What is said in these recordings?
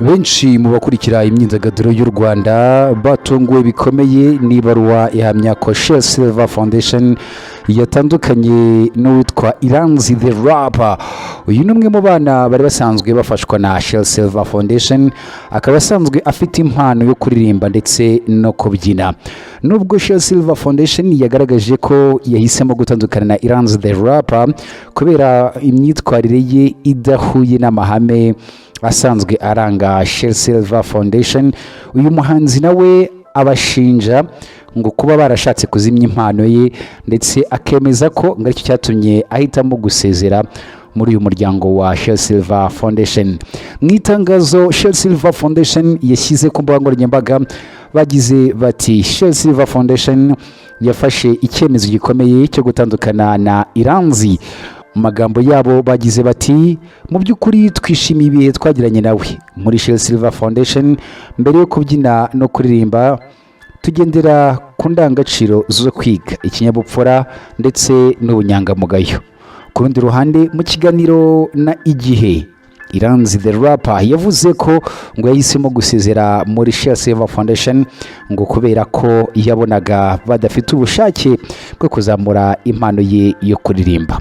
benshi mu bakurikira imyidagaduro y'u Rwanda batunguwe bikomeye n'ibaruwa ihamya ko Shell Silver Foundation yatandukanye n'uwitwa Iranzi the Rapper. Uyu ni umwe mu bana bari basanzwe bafashwa na Shell Silver Foundation, akaba asanzwe afite impano yo kuririmba ndetse no kubyina. Nubwo Shell Silver Foundation yagaragaje ko yahisemo gutandukana na Iranzi the Rapper kubera imyitwarire ye idahuye n'amahame asanzwe aranga Shell Silver Foundation, uyu muhanzi nawe abashinja ngo kuba barashatse kuzimya impano ye ndetse akemeza ko ngo aricyo cyatumye ahitamo gusezera muri uyu muryango wa Shell Silver Foundation. Mu itangazo Shell Silver Foundation yashyize ku mbuga nkoranyambaga bagize bati Shell Silver Foundation yafashe icyemezo gikomeye cyo gutandukana na Iranzi. Mu magambo yabo bagize bati mu by'ukuri twishimiye ibihe twagiranye nawe muri Shell Silver Foundation. Mbere yo kubyina no kuririmba tugendera ku ndangagaciro zo kwiga ikinyabupfura ndetse n'ubunyangamugayo. Ku rundi ruhande mu kiganiro na Igihe, Iranzi the Rapper yavuze ko ngo yahisemo gusezera muri Shell Silver Foundation ngo kubera ko yabonaga badafite ubushake bwo kuzamura impano ye yo kuririmba.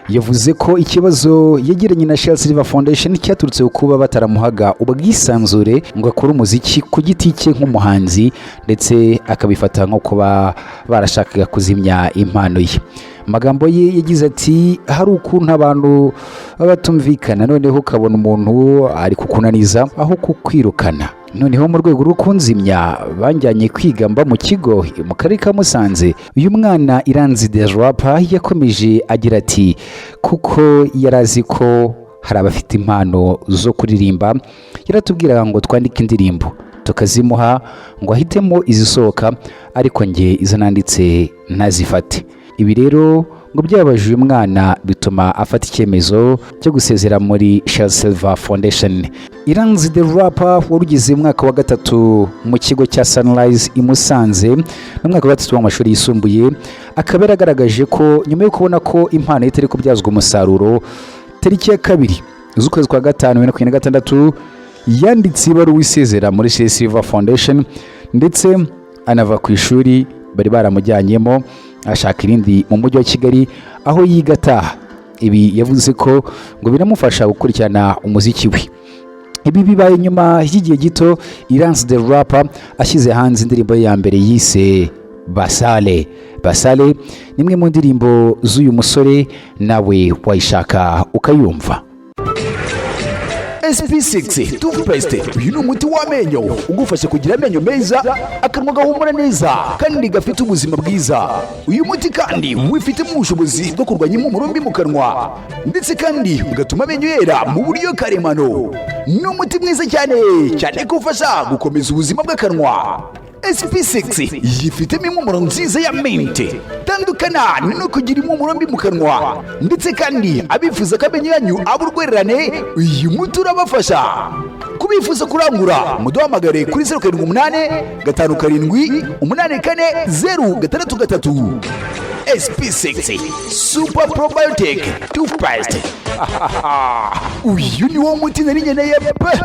Yavuze ko ikibazo yagiranye na Shell Silver Foundation cyaturutse kuba bataramuhaga ubwisanzure ngo akore umuziki ku giti cye nk'umuhanzi, ndetse akabifata nko kuba barashakaga kuzimya impano ye. Amagambo ye yagize ati hari ukuntu abantu batumvikana noneho ukabona umuntu ari kukunaniza aho kukwirukana, noneho mu rwego rwo kunzimya banjyanye kwiga mba mu kigo mu karere ka Musanze. Uyu mwana Iranzi the Rapper yakomeje agira ati kuko yarazi ko hari abafite impano zo kuririmba, yaratubwiraga ngo twandike indirimbo tukazimuha ngo ahitemo izisohoka, ariko nge izo nanditse ntazifate. Ibi rero ngo byabaje uyu mwana bituma afata icyemezo cyo gusezera muri Shell Silver Foundation. Iranzi the Rapper warugeze mwaka wa gatatu mu kigo cya Sunrise i Musanze mu mwaka wa gatatu w'amashuri yisumbuye, akaba yaragaragaje ko nyuma yo kubona ko impano ye itari kubyazwa umusaruro, tariki ya 2 z'ukwezi kwa 5 2026 yanditse ibaruwa isezera muri Shell Silver Foundation ndetse anava ku ishuri bari baramujyanyemo ashaka irindi mu mujyi wa Kigali aho yiga ataha. Ibi yavuze ko ngo biramufasha gukurikirana umuziki we. Ibi bibaye nyuma y'igihe gito Iranzi the Rapper ashyize hanze indirimbo ya mbere yise Basale. Basale ni imwe mu ndirimbo z'uyu musore, nawe wayishaka ukayumva. SP6 toothpaste, uyu ni umuti w'amenyo ugufasha kugira amenyo meza, akanwa gahumura neza kandi gafite ubuzima bwiza. Uyu muti kandi wifitemo ubushobozi bwo kurwanya impumuro mbi mu kanwa ndetse kandi ugatuma amenyo yera mu buryo karemano. Ni umuti mwiza cyane ko ufasha gukomeza ubuzima bw'akanwa. SP6 yifitemo impumuro nziza ya mint, tandukana no kugira impumuro mbi mu kanwa, ndetse kandi abifuza ko amenyo yanyu aba urwererane, uyu muti urabafasha. Kubifuza kurangura muduhamagare kuri 078 5karindwi 84 SP6 Super Probiotic Toothpaste. Uyu ni wo muti nari nkeneye pe.